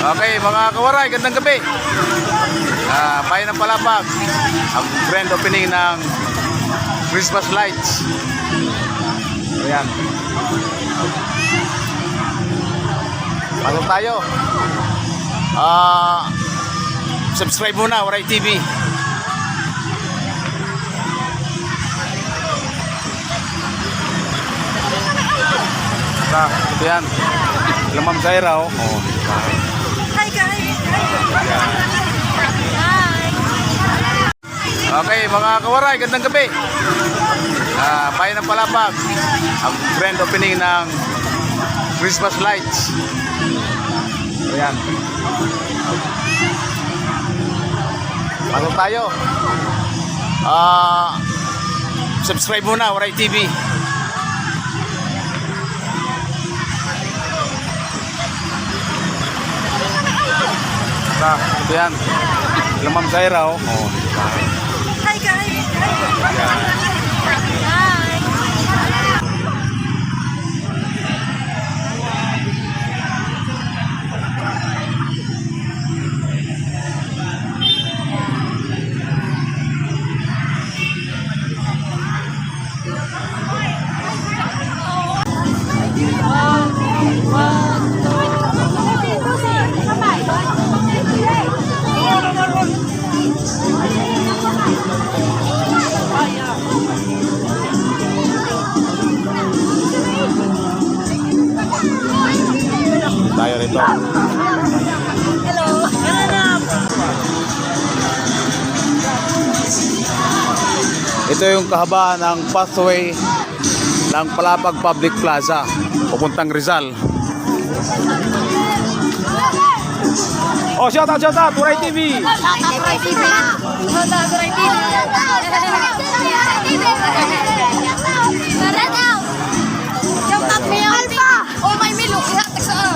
Okay, mga kawaray, gandang gabi. Bayan ng Palapag, ang grand opening ng Christmas lights. Ayan. Pasok tayo. Subscribe muna, Waray TV. Ito yan. Lamam Zaira, oh. Hi guys! Okay, mga kawaray, gandang gabi. Bayan ng Palapag, ang grand opening ng Christmas lights. Ayan. Pasok tayo. Subscribe muna, Waray TV. Ito yan. Lamam Zaira, oh. Hi guys! Tayo rito. Hello! Ito yung kahabaan ng pathway ng Palapag Public Plaza papuntang Rizal. Oh, shout out, Waray TV. Waray TV! Waray TV! Shout out mo yan! Alpha! Oh, may milo! Ihatak sa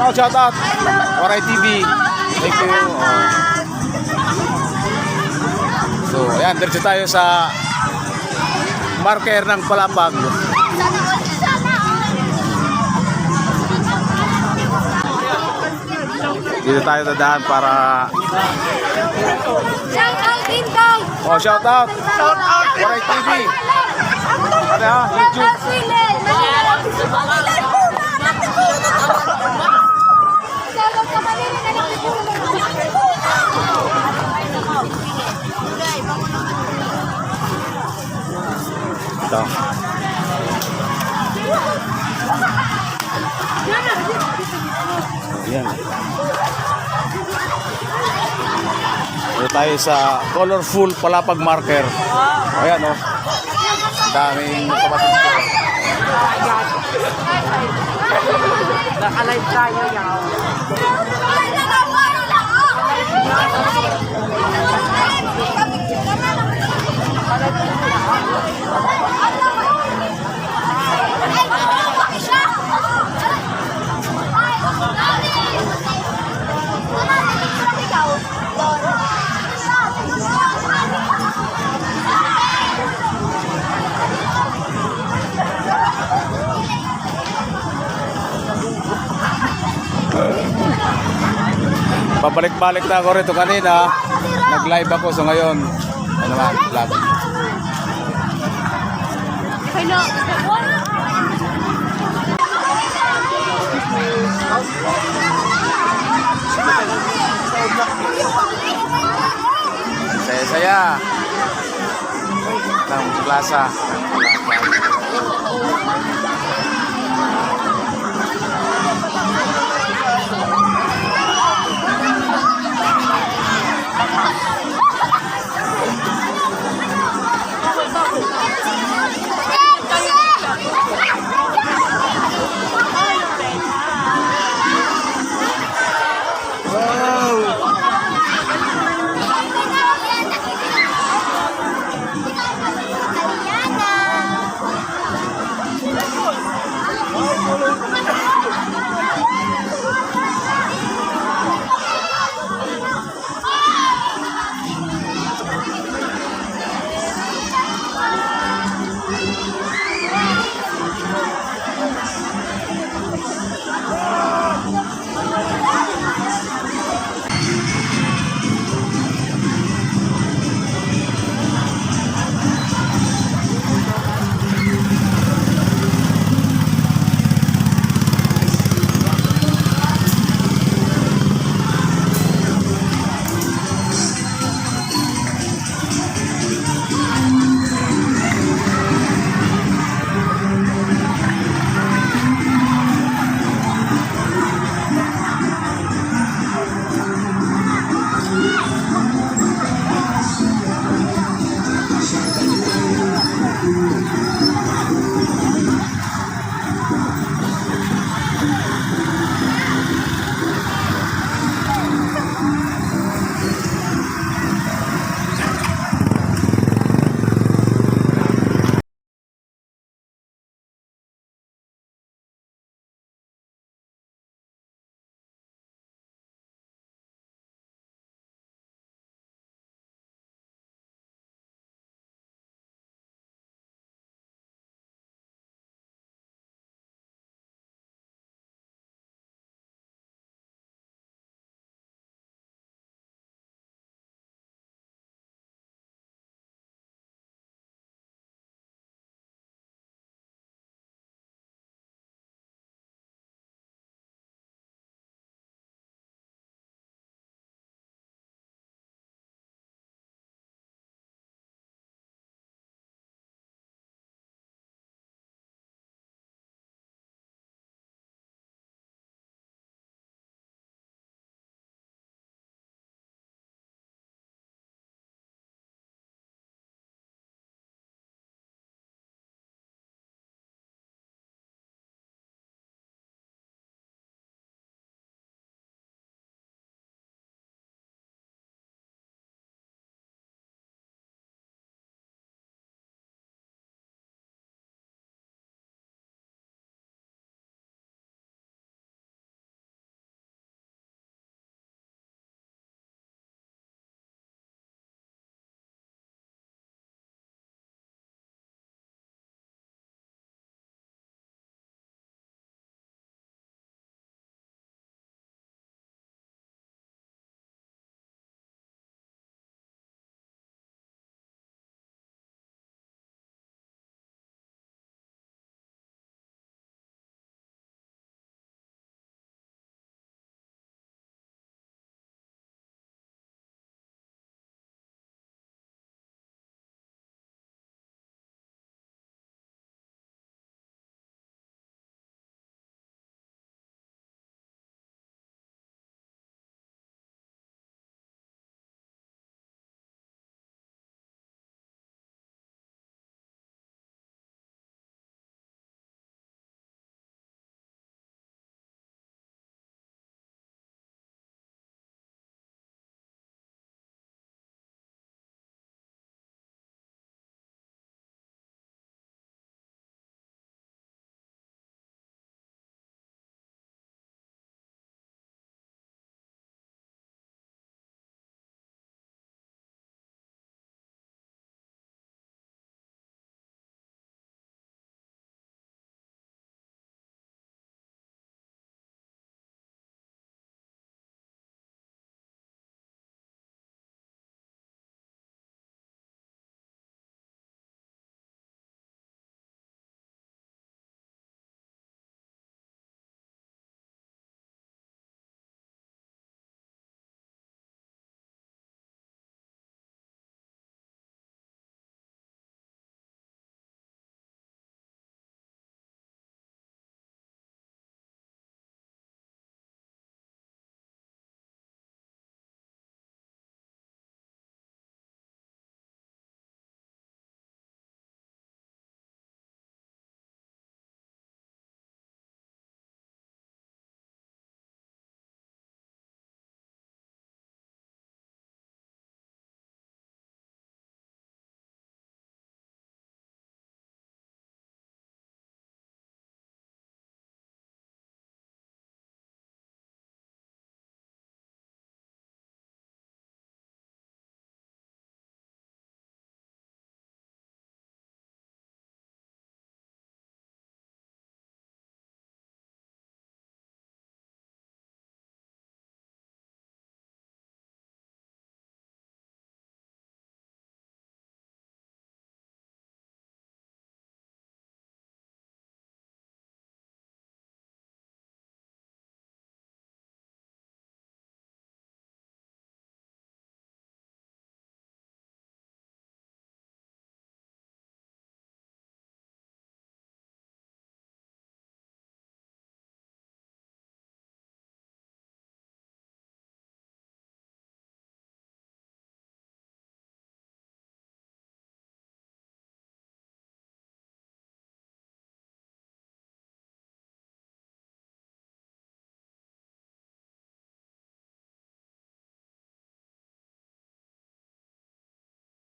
Oh, shout out. Waray TV. Thank you. So, ayan, diretso tayo sa marker ng Palapag. Dito tayo dadaan para Shout out din daw! oh, shout out. Waray TV. Ano ha? YouTube. Ito. Ayan. Dito tayo sa colorful Palapag marker. Ayan, oh. Daming kapatid ko. Naka-live tayo yan. Pabalik-balik na ako rito kanina. Nag-live ako, so ngayon ano naman, vlog. Hello! Saya-saya ng plaza.